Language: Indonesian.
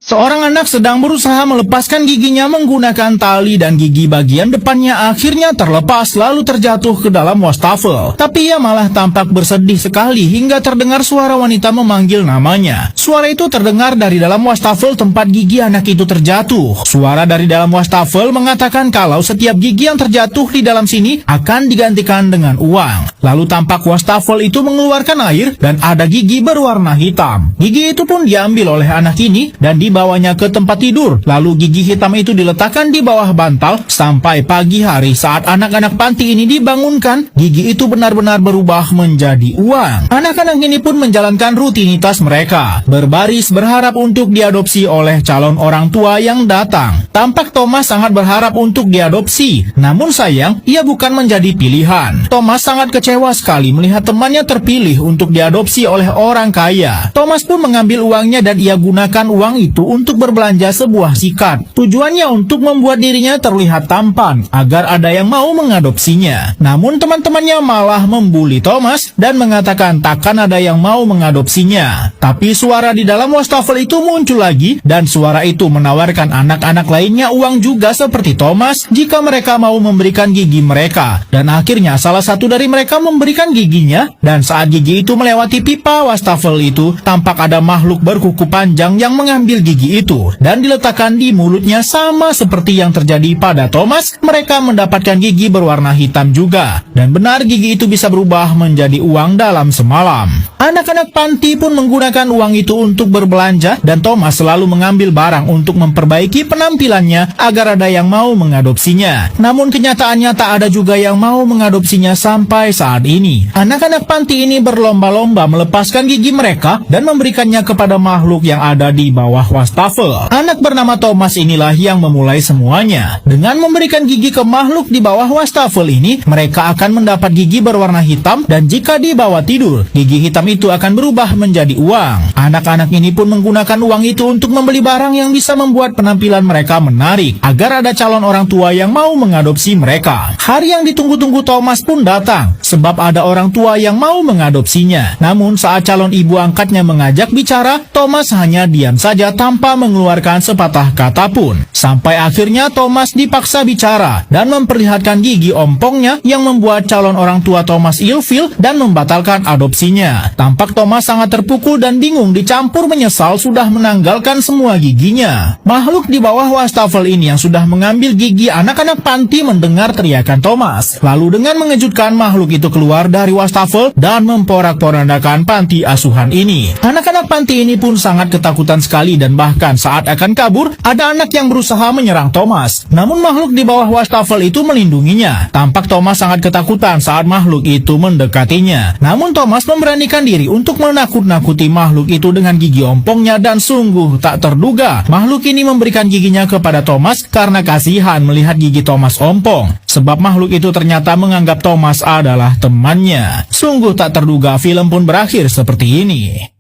Seorang anak sedang berusaha melepaskan giginya menggunakan tali dan gigi bagian depannya akhirnya terlepas lalu terjatuh ke dalam wastafel. Tapi ia malah tampak bersedih sekali hingga terdengar suara wanita memanggil namanya. Suara itu terdengar dari dalam wastafel tempat gigi anak itu terjatuh. Suara dari dalam wastafel mengatakan kalau setiap gigi yang terjatuh di dalam sini akan digantikan dengan uang. Lalu tampak wastafel itu mengeluarkan air dan ada gigi berwarna hitam. Gigi itu pun diambil oleh anak ini dan dibawanya ke tempat tidur. Lalu gigi hitam itu diletakkan di bawah bantal sampai pagi hari saat anak-anak panti ini dibangunkan, gigi itu benar-benar berubah menjadi uang. Anak-anak ini pun menjalankan rutinitas mereka, berbaris berharap untuk diadopsi oleh calon orang tua yang datang. Tampak Thomas sangat berharap untuk diadopsi, namun sayang, ia bukan menjadi pilihan. Thomas sangat kecewa sekali melihat temannya terpilih untuk diadopsi oleh orang kaya. Thomas pun mengambil uangnya dan ia gunakan uang itu untuk berbelanja sebuah sikat. Tujuannya untuk membuat dirinya terlihat tampan agar ada yang mau mengadopsinya. Namun teman-temannya malah membuli Thomas dan mengatakan takkan ada yang mau mengadopsinya. Tapi suara di dalam wastafel itu muncul lagi dan suara itu menawarkan anak-anak lainnya uang juga seperti Thomas jika mereka mau memberikan gigi mereka. Dan akhirnya salah satu dari mereka memberikan giginya dan saat gigi itu melewati pipa wastafel itu tampak ada makhluk berkuku panjang yang mengambil gigi itu dan diletakkan di mulutnya sama seperti yang terjadi pada Thomas. Mereka mendapatkan gigi berwarna hitam juga dan benar gigi itu bisa berubah menjadi uang dalam semalam. Anak-anak panti pun menggunakan uang itu untuk berbelanja dan Thomas selalu mengambil barang untuk memperbaiki penampilannya agar ada yang mau mengadopsinya. Namun kenyataannya tak ada juga yang mau mengadopsinya sampai saat ini. Anak-anak panti ini berlomba-lomba melepaskan gigi mereka dan memberikannya kepada makhluk yang ada di bawah wastafel. Anak bernama Thomas inilah yang memulai semuanya. Dengan memberikan gigi ke makhluk di bawah wastafel ini, mereka akan mendapat gigi berwarna hitam dan jika dibawa tidur, gigi hitam itu akan berubah menjadi uang. Anak-anak ini pun menggunakan uang itu untuk membeli barang yang bisa membuat penampilan mereka menarik agar ada calon orang tua yang mau mengadopsi mereka. Hari yang ditunggu-tunggu Thomas pun datang sebab ada orang tua yang mau mengadopsinya. Namun saat calon ibu angkatnya mengajak bicara, Thomas hanya diam saja tanpa mengeluarkan sepatah kata pun. Sampai akhirnya Thomas dipaksa bicara dan memperlihatkan gigi ompongnya yang membuat calon orang tua Thomas ilfil dan membatalkan adopsinya. Tampak Thomas sangat terpukul dan bingung dicampur menyesal sudah menanggalkan semua giginya. Makhluk di bawah wastafel ini yang sudah mengambil gigi anak-anak panti mendengar teriakan Thomas. Lalu dengan mengejutkan makhluk itu keluar dari wastafel dan memporak-porandakan panti asuhan ini. Anak-anak panti ini pun sangat ketakutan sekali dan bahkan saat akan kabur, ada anak yang berusaha menyerang Thomas. Namun makhluk di bawah wastafel itu melindunginya. Tampak Thomas sangat ketakutan saat makhluk itu mendekatinya. Namun Thomas memberanikan diri untuk menakut-nakuti makhluk itu dengan gigi ompongnya dan sungguh tak terduga makhluk ini memberikan giginya kepada Thomas karena kasihan melihat gigi Thomas ompong. Sebab makhluk itu ternyata menganggap Thomas adalah temannya. Sungguh tak terduga film pun berakhir seperti ini.